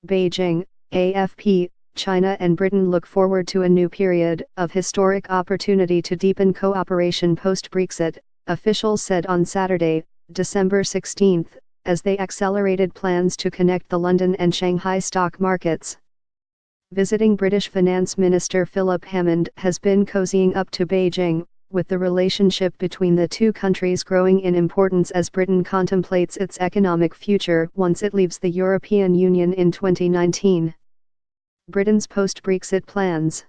Beijing, AFP, China and Britain look forward to a new period of historic opportunity to deepen cooperation post-Brexit, officials said on Saturday, December 16, as they accelerated plans to connect the London and Shanghai stock markets. Visiting British Finance Minister Philip Hammond has been cozying up to Beijing, with the relationship between the two countries growing in importance as Britain contemplates its economic future once it leaves the European Union in 2019. Britain's post-Brexit plans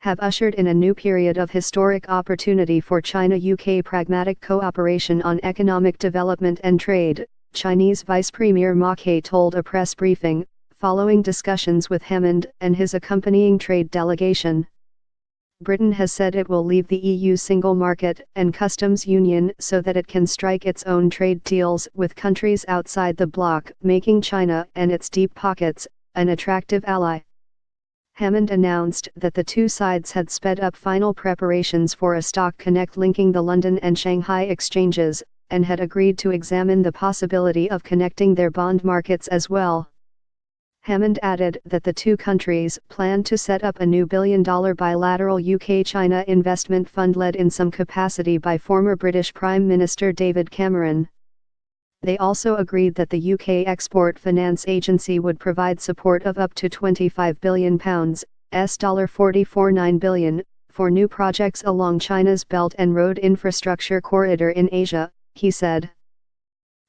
have ushered in a new period of historic opportunity for China-UK pragmatic cooperation on economic development and trade, Chinese Vice Premier Ma Ke told a press briefing, following discussions with Hammond and his accompanying trade delegation. Britain has said it will leave the EU single market and customs union so that it can strike its own trade deals with countries outside the bloc, making China and its deep pockets an attractive ally. Hammond announced that the two sides had sped up final preparations for a stock connect linking the London and Shanghai exchanges, and had agreed to examine the possibility of connecting their bond markets as well. Hammond added that the two countries plan to set up a new billion-dollar bilateral UK-China investment fund led in some capacity by former British Prime Minister David Cameron. They also agreed that the UK Export Finance Agency would provide support of up to £25 billion, $44.9 billion, for new projects along China's Belt and Road Infrastructure Corridor in Asia, he said.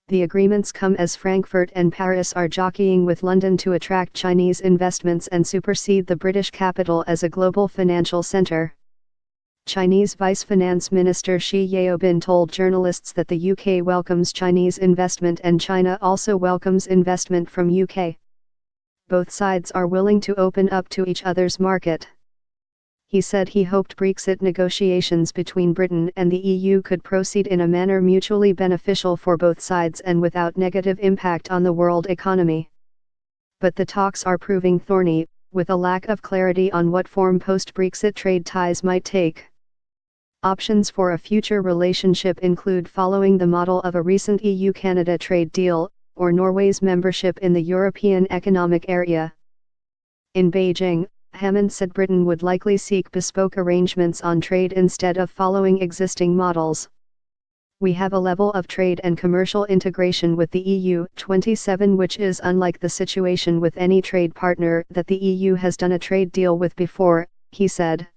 The agreements come as Frankfurt and Paris are jockeying with London to attract Chinese investments and supersede the British capital as a global financial centre. Chinese Vice Finance Minister Xi Yaobin told journalists that the UK welcomes Chinese investment and China also welcomes investment from UK. Both sides are willing to open up to each other's market. He said he hoped Brexit negotiations between Britain and the EU could proceed in a manner mutually beneficial for both sides and without negative impact on the world economy. But the talks are proving thorny, with a lack of clarity on what form post-Brexit trade ties might take. Options for a future relationship include following the model of a recent EU-Canada trade deal, or Norway's membership in the European Economic Area. In Beijing, Hammond said Britain would likely seek bespoke arrangements on trade instead of following existing models. We have a level of trade and commercial integration with the EU 27 which is unlike the situation with any trade partner that the EU has done a trade deal with before, he said.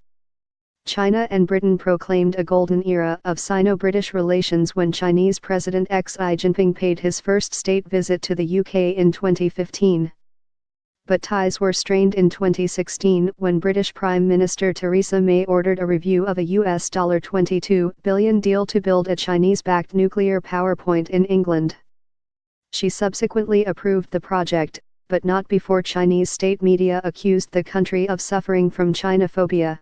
China and Britain proclaimed a golden era of Sino-British relations when Chinese President Xi Jinping paid his first state visit to the UK in 2015. But ties were strained in 2016 when British Prime Minister Theresa May ordered a review of a US $22 billion deal to build a Chinese-backed nuclear power plant in England. She subsequently approved the project, but not before Chinese state media accused the country of suffering from Chinophobia.